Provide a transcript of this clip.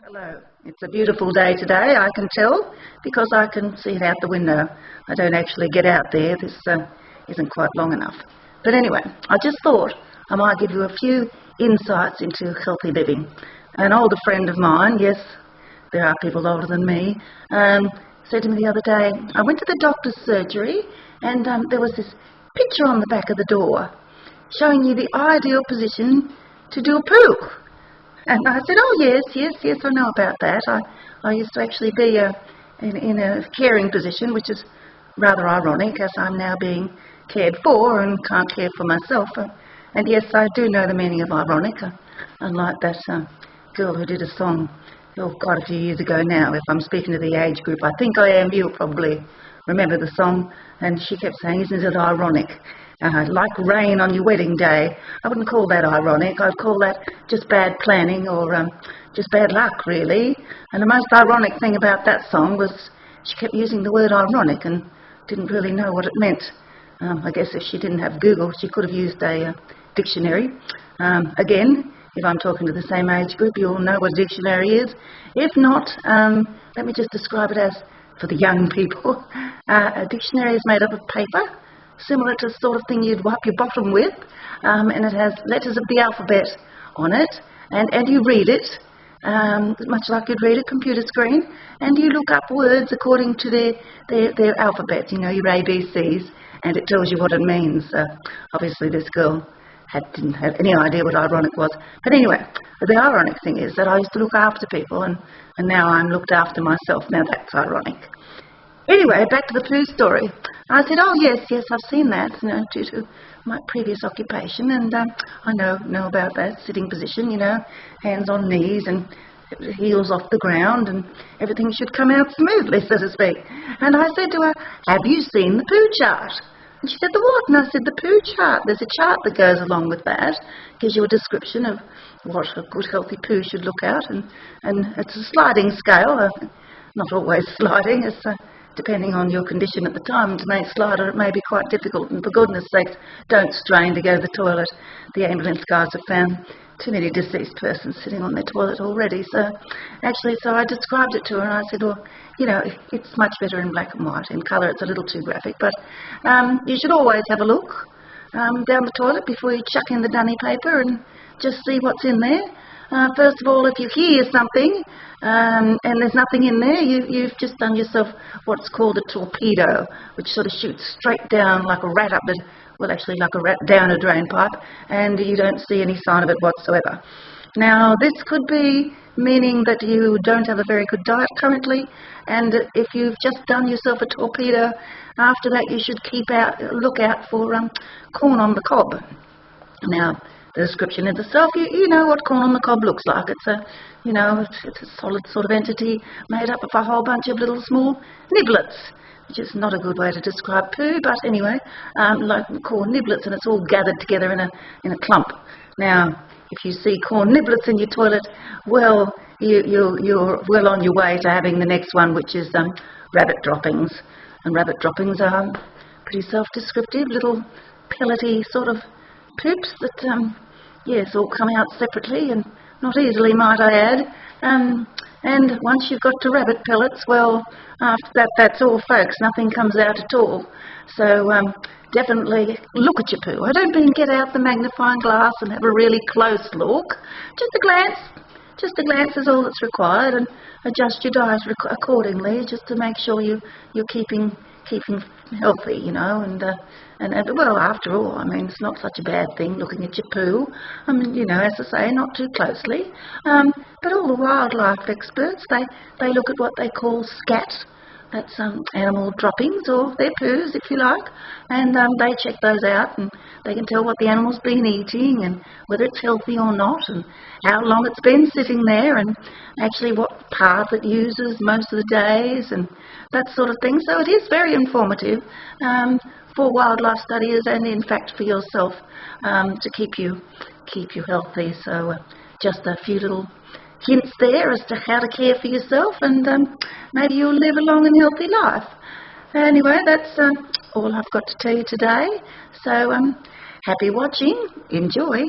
Hello. It's a beautiful day today, I can tell, because I can see it out the window. I don't actually get out there. This isn't quite long enough. But anyway, I just thought I might give you a few insights into healthy living. An older friend of mine, yes, there are people older than me, said to me the other day, I went to the doctor's surgery and there was this picture on the back of the door showing you the ideal position to do a poo. And I said, oh, yes, I know about that. I used to actually be in a caring position, which is rather ironic, as I'm now being cared for and can't care for myself. And yes, I do know the meaning of ironic, unlike that girl who did a song quite a few years ago now. If I'm speaking to the age group, I think I am. You'll probably remember the song. And she kept saying, isn't it ironic? Like rain on your wedding day. I wouldn't call that ironic. I'd call that just bad planning or just bad luck, really. And the most ironic thing about that song was she kept using the word ironic and didn't really know what it meant. I guess if she didn't have Google, she could have used a dictionary. Again, if I'm talking to the same age group, you'll know what a dictionary is. If not, let me just describe it as, for the young people, a dictionary is made up of paper, similar to the sort of thing you'd wipe your bottom with, and it has letters of the alphabet on it, and you read it, much like you'd read a computer screen, and you look up words according to their alphabet, you know, your ABCs, and it tells you what it means. Obviously this girl didn't have any idea what ironic was. But anyway, the ironic thing is that I used to look after people, and now I'm looked after myself. Now that's ironic. Anyway, back to the poo story. I said, oh, yes, I've seen that, you know, due to my previous occupation, and I know about that sitting position, you know, hands on knees and heels off the ground, and everything should come out smoothly, so to speak. And I said to her, have you seen the poo chart? And she said, the what? And I said, the poo chart. There's a chart that goes along with that, gives you a description of what a good healthy poo should look out, and it's a sliding scale, not always sliding, it's depending on your condition at the time. To make slider, it may be quite difficult, and for goodness sakes, don't strain to go to the toilet. The ambulance guys have found too many deceased persons sitting on their toilet already. So I described it to her, and I said, well, you know, it's much better in black and white. In colour, it's a little too graphic, but you should always have a look down the toilet before you chuck in the dunny paper and just see what's in there. First of all, if you hear something and there's nothing in there, you've just done yourself what's called a torpedo, which sort of shoots straight down like a rat like a rat down a drain pipe, and you don't see any sign of it whatsoever. Now, this could be meaning that you don't have a very good diet currently, and if you've just done yourself a torpedo, after that you should look out for corn on the cob. Now, the description of itself, you know what corn on the cob looks like. It's a solid sort of entity made up of a whole bunch of little small niblets, which is not a good way to describe poo, but anyway, like corn niblets, and it's all gathered together in a clump. Now, if you see corn niblets in your toilet, well, you're well on your way to having the next one, which is rabbit droppings. And rabbit droppings are pretty self-descriptive, little pellety sort of poops that, yes, all come out separately and not easily, might I add. And once you've got to rabbit pellets, well, after that, that's all, folks. Nothing comes out at all. So definitely look at your poo. I don't mean get out the magnifying glass and have a really close look. Just a glance. Just a glance is all that's required, and adjust your diet accordingly, just to make sure you're keeping healthy, you know, and well, after all, I mean, it's not such a bad thing looking at your poo. I mean, you know, as I say, not too closely. But all the wildlife experts, they look at what they call scat. That's animal droppings, or their poos, if you like, and they check those out, and they can tell what the animal's been eating and whether it's healthy or not, and how long it's been sitting there, and actually what path it uses most of the days, and that sort of thing. So it is very informative for wildlife studies, and in fact for yourself, to keep you healthy. So just a few little hints there as to how to care for yourself, and maybe you'll live a long and healthy life. Anyway, that's all I've got to tell you today. So happy watching. Enjoy.